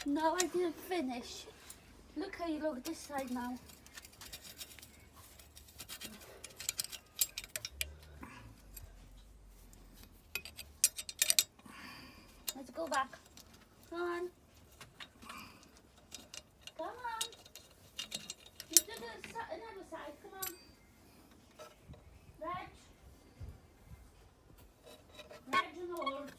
No, I didn't finish. Look how you look this side now. Let's go back. Come on. Come on. You do another side. Come on. Reg. Reg and hold.